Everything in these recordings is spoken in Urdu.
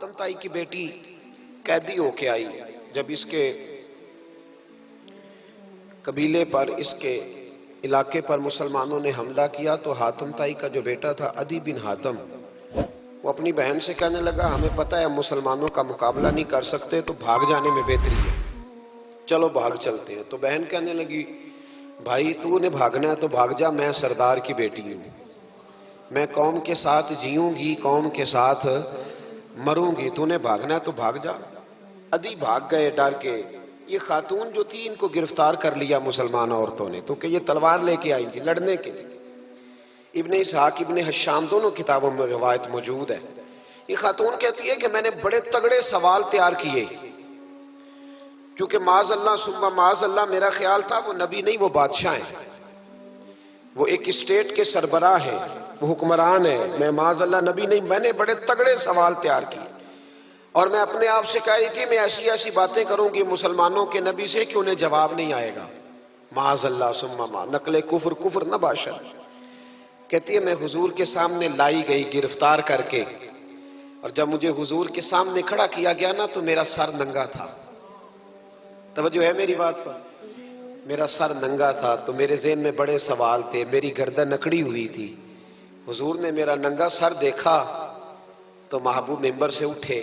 حاتم تائی کی بیٹی قیدی ہو کے آئی جب اس کے قبیلے پر، اس کے علاقے پر مسلمانوں نے حملہ کیا تو حاتم تائی کا جو بیٹا تھا عدی بن حاتم، وہ اپنی بہن سے کہنے لگا ہمیں پتہ ہے ہم مسلمانوں کا مقابلہ نہیں کر سکتے تو بھاگ جانے میں بہتری ہے، چلو بھاگ چلتے ہیں۔ تو بہن کہنے لگی بھائی تو نے بھاگنا ہے تو بھاگ جا، میں سردار کی بیٹی ہوں، میں قوم کے ساتھ جیوں گی، قوم کے ساتھ مروں گی، تو نے بھاگنا ہے تو بھاگ جا۔ عدی بھاگ گئے ڈر کے۔ یہ خاتون جو تھی ان کو گرفتار کر لیا مسلمان عورتوں نے، تو کہ یہ تلوار لے کے آئی تھی لڑنے کے لیے۔ ابن اسحاق ابن حشام دونوں کتابوں میں روایت موجود ہے۔ یہ خاتون کہتی ہے کہ میں نے بڑے تگڑے سوال تیار کیے، کیونکہ معاذ اللہ ثم معاذ اللہ میرا خیال تھا وہ نبی نہیں، وہ بادشاہ ہیں، وہ ایک اسٹیٹ کے سربراہ ہیں، وہ حکمران ہیں، میں معاذ اللہ نبی نہیں۔ میں نے بڑے تگڑے سوال تیار کیے اور میں اپنے آپ سے کہہ رہی تھی میں ایسی ایسی باتیں کروں گی مسلمانوں کے نبی سے کہ انہیں جواب نہیں آئے گا، معاذ اللہ ثم معاذ، نقل کفر کفر نہ باشد۔ کہتی ہے میں حضور کے سامنے لائی گئی گرفتار کر کے، اور جب مجھے حضور کے سامنے کھڑا کیا گیا نا تو میرا سر ننگا تھا۔ توجہ ہے میری بات پر؟ میرا سر ننگا تھا تو میرے ذہن میں بڑے سوال تھے، میری گردن اکڑی ہوئی تھی۔ حضور نے میرا ننگا سر دیکھا تو محبوب ممبر سے اٹھے،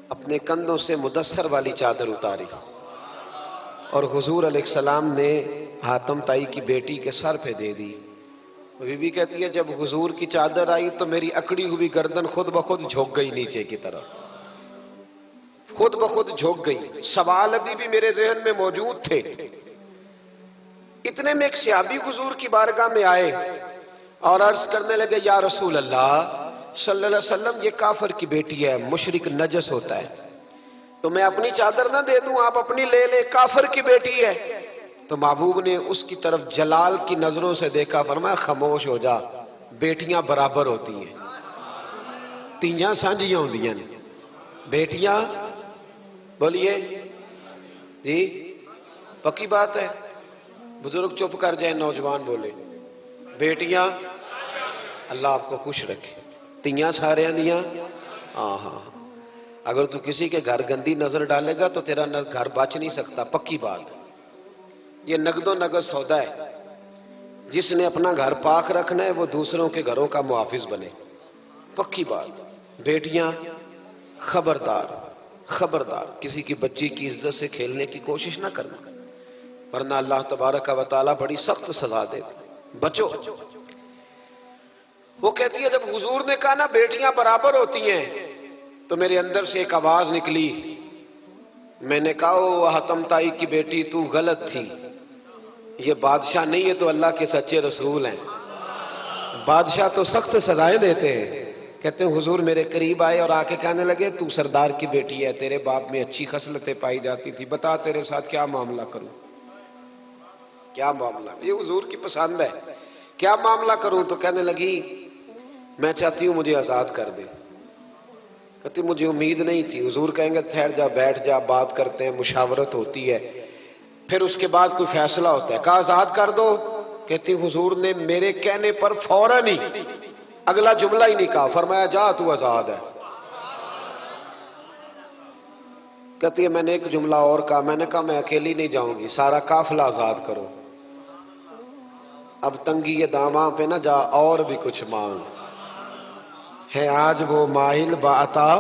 اپنے کندھوں سے مدثر والی چادر اتاری اور حضور علیہ السلام نے حاتم تائی کی بیٹی کے سر پہ دے دی۔ بی بی کہتی ہے جب حضور کی چادر آئی تو میری اکڑی ہوئی گردن خود بخود جھک گئی نیچے کی طرف، خود بخود جھک گئی۔ سوال ابھی بھی میرے ذہن میں موجود تھے۔ اتنے میں ایک صحابی حضور کی بارگاہ میں آئے اور عرض کرنے لگے یا رسول اللہ صلی اللہ علیہ وسلم یہ کافر کی بیٹی ہے، مشرک نجس ہوتا ہے، تو میں اپنی چادر نہ دے دوں، آپ اپنی لے لے، کافر کی بیٹی ہے۔ تو محبوب نے اس کی طرف جلال کی نظروں سے دیکھا، فرمایا خاموش ہو جا، بیٹیاں برابر ہوتی ہیں، تیاں سانجیاں ہوندیاں نے، بیٹیاں بولیے جی پکی بات ہے، بزرگ چپ کر جائیں، نوجوان بولے بیٹیاں، اللہ آپ کو خوش رکھے، تیاں سارے دیاں، ہاں ہاں، اگر تو کسی کے گھر گندی نظر ڈالے گا تو تیرا گھر بچ نہیں سکتا، پکی بات۔ یہ نقد و نقد سودا ہے، جس نے اپنا گھر پاک رکھنا ہے وہ دوسروں کے گھروں کا محافظ بنے، پکی بات۔ بیٹیاں خبردار خبردار، کسی کی بچی کی عزت سے کھیلنے کی کوشش نہ کرنا، ورنہ اللہ تبارک و تعالیٰ بڑی سخت سزا دیتا، بچو۔ وہ کہتی ہے جب حضور نے کہا نا بیٹیاں برابر ہوتی ہیں تو میرے اندر سے ایک آواز نکلی، میں نے کہا او حاتم تائی کی بیٹی تو غلط تھی، یہ بادشاہ نہیں ہے تو اللہ کے سچے رسول ہیں، بادشاہ تو سخت سزائیں دیتے ہیں۔ کہتے ہیں حضور میرے قریب آئے اور آ کے کہنے لگے تو سردار کی بیٹی ہے، تیرے باپ میں اچھی خصلتیں پائی جاتی تھی، بتا تیرے ساتھ کیا معاملہ کروں، کیا معاملہ، یہ حضور کی پسند ہے، کیا معاملہ کروں؟ تو کہنے لگی میں چاہتی ہوں مجھے آزاد کر دے۔ کہتی مجھے امید نہیں تھی، حضور کہیں گے ٹھہر جا، بیٹھ جا، بات کرتے ہیں، مشاورت ہوتی ہے، پھر اس کے بعد کوئی فیصلہ ہوتا ہے، کہا آزاد کر دو۔ کہتی حضور نے میرے کہنے پر فوراً ہی اگلا جملہ ہی نہیں کہا، فرمایا جا تو آزاد ہے۔ کہتی ہے میں نے ایک جملہ اور کہا، میں نے کہا میں اکیلی نہیں جاؤں گی، سارا قافلہ آزاد کرو، اب تنگی یہ داماں پہ نہ جا، اور بھی کچھ مانگ ہے آج وہ ماہل بعطا،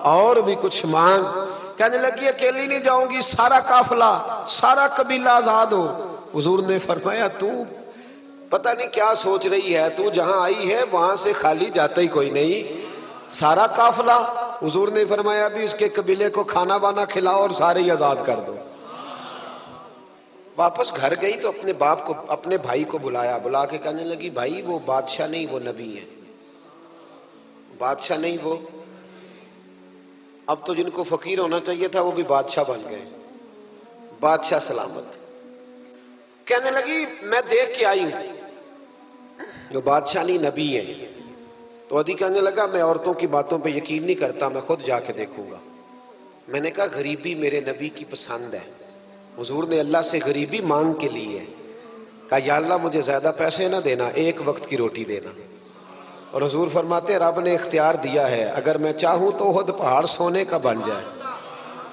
اور بھی کچھ مانگ۔ کہنے لگی اکیلی نہیں جاؤں گی، سارا قافلہ سارا قبیلہ آزاد ہو۔ حضور نے فرمایا تو پتہ نہیں کیا سوچ رہی ہے، تو جہاں آئی ہے وہاں سے خالی جاتا ہی کوئی نہیں، سارا قافلہ۔ حضور نے فرمایا بھی اس کے قبیلے کو کھانا بانا کھلاؤ اور سارے ہی آزاد کر دو۔ واپس گھر گئی تو اپنے باپ کو، اپنے بھائی کو بلایا، بلا کے کہنے لگی بھائی وہ بادشاہ نہیں وہ نبی ہے، بادشاہ نہیں وہ، اب تو جن کو فقیر ہونا چاہیے تھا وہ بھی بادشاہ بن گئے، بادشاہ سلامت۔ کہنے لگی میں دیکھ کے آئی ہوں جو بادشاہ نہیں نبی ہے۔ تو عدی کہنے لگا میں عورتوں کی باتوں پہ یقین نہیں کرتا، میں خود جا کے دیکھوں گا۔ میں نے کہا غریبی میرے نبی کی پسند ہے، حضور نے اللہ سے غریبی مانگ کے لی ہے، کہا یا اللہ مجھے زیادہ پیسے نہ دینا، ایک وقت کی روٹی دینا۔ اور حضور فرماتے ہیں رب نے اختیار دیا ہے، اگر میں چاہوں تو احد پہاڑ سونے کا بن جائے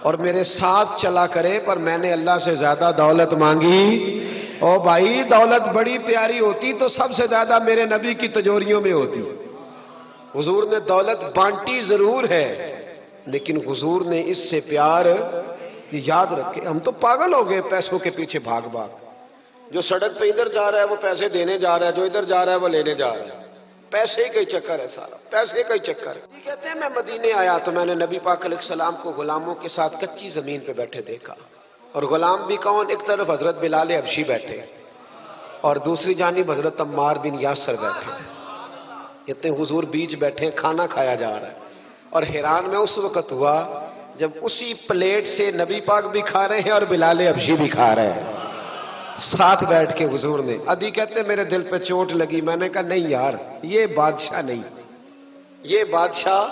اور میرے ساتھ چلا کرے، پر میں نے اللہ سے زیادہ دولت مانگی۔ او بھائی دولت بڑی پیاری ہوتی تو سب سے زیادہ میرے نبی کی تجوریوں میں ہوتی۔ حضور نے دولت بانٹی ضرور ہے، لیکن حضور نے اس سے پیار یاد رکھے۔ ہم تو پاگل ہو گئے پیسوں کے پیچھے بھاگ بھاگ، جو سڑک پہ ادھر جا رہا ہے وہ پیسے دینے جا رہا ہے، جو ادھر جا رہا ہے وہ لینے جا رہا ہے۔ پیسے کا ہی چکر ہے، سارا پیسے کا ہی چکر ہے۔ یہ کہتے ہیں میں مدینے آیا تو میں نے نبی پاک علیہ السلام کو غلاموں کے ساتھ کچی زمین پہ بیٹھے دیکھا، اور غلام بھی کون؟ ایک طرف حضرت بلال حبشی بیٹھے اور دوسری جانب حضرت عمار بن یاسر بیٹھے۔ کہتے ہیں حضور بیچ بیٹھے، کھانا کھایا جا رہا ہے، اور حیران میں اس وقت ہوا جب اسی پلیٹ سے نبی پاک بھی کھا رہے ہیں اور بلال حبشی بھی کھا رہے ہیں ساتھ بیٹھ کے حضور نے۔ ادھی کہتے میرے دل پہ چوٹ لگی، میں نے کہا نہیں یار، یہ بادشاہ نہیں، یہ بادشاہ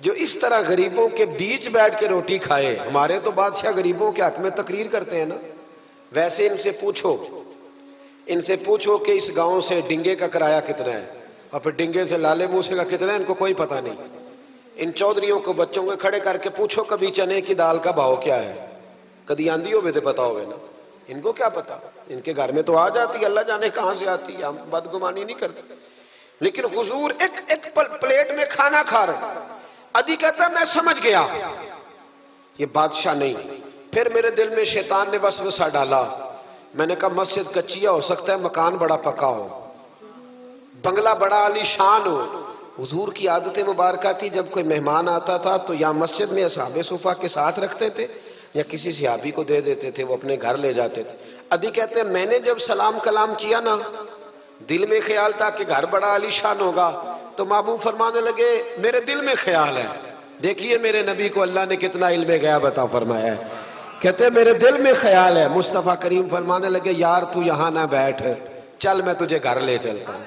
جو اس طرح غریبوں کے بیچ بیٹھ کے روٹی کھائے۔ ہمارے تو بادشاہ غریبوں کے حق میں تقریر کرتے ہیں نا، ویسے ان سے پوچھو کہ اس گاؤں سے ڈنگے کا کرایہ کتنا ہے، اور پھر ڈنگے سے لالے موسے کا کتنا ہے، ان کو کوئی پتہ نہیں۔ ان چودھریوں کو بچوں کو کھڑے کر کے پوچھو کبھی چنے کی دال کا بھاؤ کیا ہے، کدی آندھی ہو تو پتا ہوگا نا، ان کو کیا پتا؟ ان کے گھر میں تو آ جاتی ہے، اللہ جانے کہاں سے آتی ہے، ہم بدگمانی نہیں کرتے۔ لیکن حضور ایک پلیٹ میں کھانا کھا رہے۔ ادھی کہتا میں سمجھ گیا یہ بادشاہ نہیں۔ پھر میرے دل میں شیطان نے وسوسہ ڈالا، میں نے کہا مسجد کچیا ہو سکتا ہے، مکان بڑا پکا ہو، بنگلہ بڑا عالی شان ہو۔ حضور کی عادت مبارکہ تھی جب کوئی مہمان آتا تھا تو یا مسجد میں اصحاب صفہ کے ساتھ رکھتے تھے یا کسی صحابی کو دے دیتے تھے، وہ اپنے گھر لے جاتے تھے۔ ادھی کہتے ہیں میں نے جب سلام کلام کیا نا، دل میں خیال تھا کہ گھر بڑا عالی شان ہوگا، تو محبوب فرمانے لگے میرے دل میں خیال ہے، دیکھیے میرے نبی کو اللہ نے کتنا علم غیب عطا فرمایا ہے۔ کہتے ہیں میرے دل میں خیال ہے۔ مصطفیٰ کریم فرمانے لگے یار تو یہاں نہ بیٹھ، چل میں تجھے گھر لے چلتا ہوں۔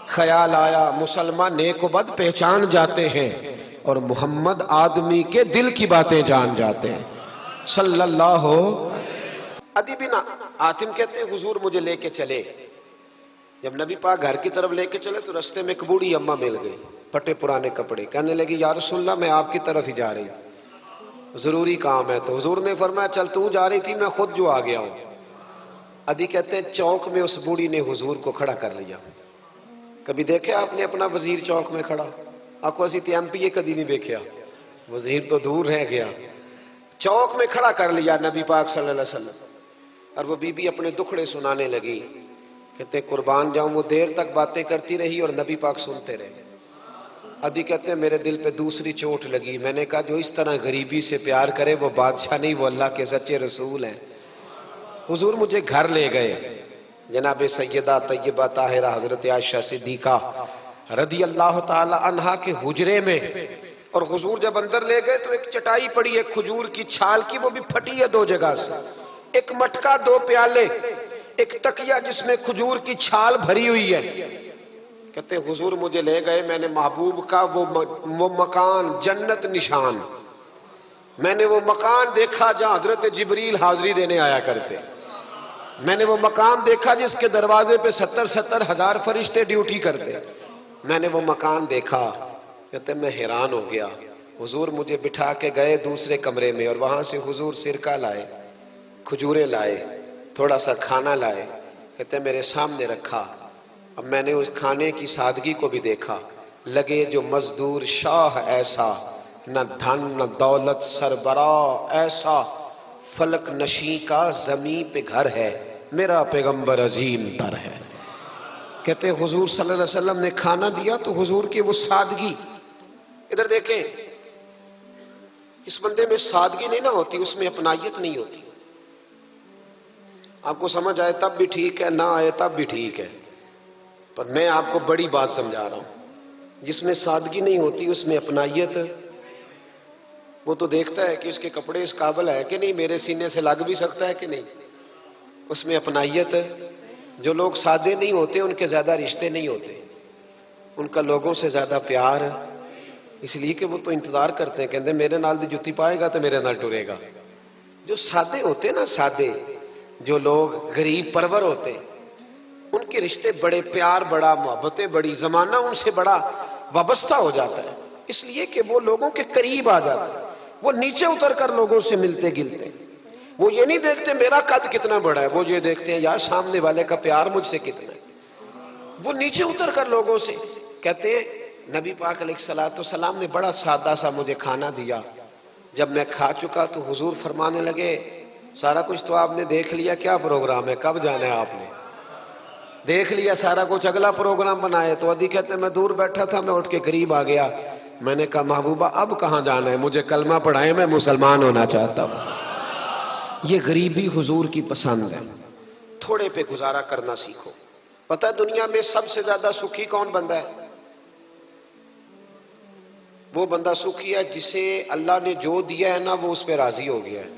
خیال آیا مسلمان نیک و بد پہچان جاتے ہیں، اور محمد آدمی کے دل کی باتیں جان جاتے ہیں صلی اللہ ہو۔ ادی بن حاتم کہتے ہیں حضور مجھے لے کے چلے، جب نبی پاک گھر کی طرف لے کے چلے تو رستے میں ایک بوڑھی اماں مل گئی، پھٹے پرانے کپڑے، کہنے لگی یا رسول اللہ میں آپ کی طرف ہی جا رہی تھی، ضروری کام ہے۔ تو حضور نے فرمایا چل تو جا رہی تھی، میں خود جو آ گیا ہوں۔ ادی کہتے ہیں چوک میں اس بوڑھی نے حضور کو کھڑا کر لیا۔ کبھی دیکھے آپ نے اپنا وزیر چوک میں کھڑا؟ آپ کو اسی ایم پی اے کدی نہیں دیکھا، وزیر تو دور رہ گیا۔ چوک میں کھڑا کر لیا نبی پاک صلی اللہ علیہ وسلم، اور وہ بی بی اپنے دکھڑے سنانے لگی۔ کہتے قربان جاؤں وہ دیر تک باتیں کرتی رہی اور نبی پاک سنتے رہے۔ ادھی کہتے ہیں میرے دل پہ دوسری چوٹ لگی، میں نے کہا جو اس طرح غریبی سے پیار کرے وہ بادشاہ نہیں، وہ اللہ کے سچے رسول ہیں۔ حضور مجھے گھر لے گئے، جناب سیدہ طیبہ طاہرہ حضرت عائشہ صدیقہ رضی اللہ تعالی عنہا کے حجرے میں، اور حضور جب اندر لے گئے تو ایک چٹائی پڑی ہے کھجور کی چھال کی، وہ بھی پھٹی ہے دو جگہ سے، ایک مٹکا، دو پیالے، ایک تکیہ جس میں کھجور کی چھال بھری ہوئی ہے۔ کہتے حضور مجھے لے گئے، میں نے محبوب کا وہ مکان جنت نشان، میں نے وہ مکان دیکھا جہاں حضرت جبریل حاضری دینے آیا کرتے، میں نے وہ مکان دیکھا جس کے دروازے پہ 70 ہزار فرشتے ڈیوٹی کرتے، میں نے وہ مکان دیکھا۔ کہتے میں حیران ہو گیا۔ حضور مجھے بٹھا کے گئے دوسرے کمرے میں، اور وہاں سے حضور سرکہ لائے، کھجوریں لائے، تھوڑا سا کھانا لائے، کہتے میرے سامنے رکھا۔ اب میں نے اس کھانے کی سادگی کو بھی دیکھا، لگے جو مزدور شاہ ایسا، نہ دھن نہ دولت سربراہ ایسا، فلک نشیں کا زمین پہ گھر ہے، میرا پیغمبر عظیم تر ہے۔ کہتے حضور صلی اللہ علیہ وسلم نے کھانا دیا تو حضور کی وہ سادگی، ادھر دیکھیں اس بندے میں سادگی نہیں نہ ہوتی، اس میں اپنائیت نہیں ہوتی۔ آپ کو سمجھ آئے تب بھی ٹھیک ہے، نہ آئے تب بھی ٹھیک ہے، پر میں آپ کو بڑی بات سمجھا رہا ہوں۔ جس میں سادگی نہیں ہوتی اس میں اپنائیت، وہ تو دیکھتا ہے کہ اس کے کپڑے اس قابل ہے کہ نہیں، میرے سینے سے لگ بھی سکتا ہے کہ نہیں، اس میں اپنائیت۔ جو لوگ سادے نہیں ہوتے ان کے زیادہ رشتے نہیں ہوتے، ان کا لوگوں سے زیادہ پیار، اس لیے کہ وہ تو انتظار کرتے ہیں، کہتے ہیں میرے نال دی جتی پائے گا تو میرے نال ٹرے گا۔ جو سادے ہوتے نا، سادے جو لوگ غریب پرور ہوتے، ان کے رشتے بڑے پیار، بڑا محبتیں، بڑی زمانہ ان سے بڑا وابستہ ہو جاتا ہے، اس لیے کہ وہ لوگوں کے قریب آ جاتا ہے، وہ نیچے اتر کر لوگوں سے ملتے گلتے، وہ یہ نہیں دیکھتے میرا قد کتنا بڑا ہے، وہ یہ دیکھتے ہیں یار سامنے والے کا پیار مجھ سے کتنا ہے۔ وہ نیچے اتر کر لوگوں سے کہتے ہیں نبی پاک علیہ الصلوۃ والسلام نے بڑا سادہ سا مجھے کھانا دیا، جب میں کھا چکا تو حضور فرمانے لگے سارا کچھ تو آپ نے دیکھ لیا، کیا پروگرام ہے، کب جانا ہے آپ نے؟ دیکھ لیا سارا کچھ، اگلا پروگرام بنائے۔ تو ادی کہتے ہیں میں دور بیٹھا تھا، میں اٹھ کے قریب آ گیا، میں نے کہا محبوبہ اب کہاں جانا ہے، مجھے کلمہ پڑھائیں، میں مسلمان ہونا چاہتا ہوں۔ یہ غریبی حضور کی پسند ہے، تھوڑے پہ گزارا کرنا سیکھو۔ پتہ ہے دنیا میں سب سے زیادہ سکھی کون بندہ ہے؟ وہ بندہ سکھی ہے جسے اللہ نے جو دیا ہے نا وہ اس پہ راضی ہو گیا ہے۔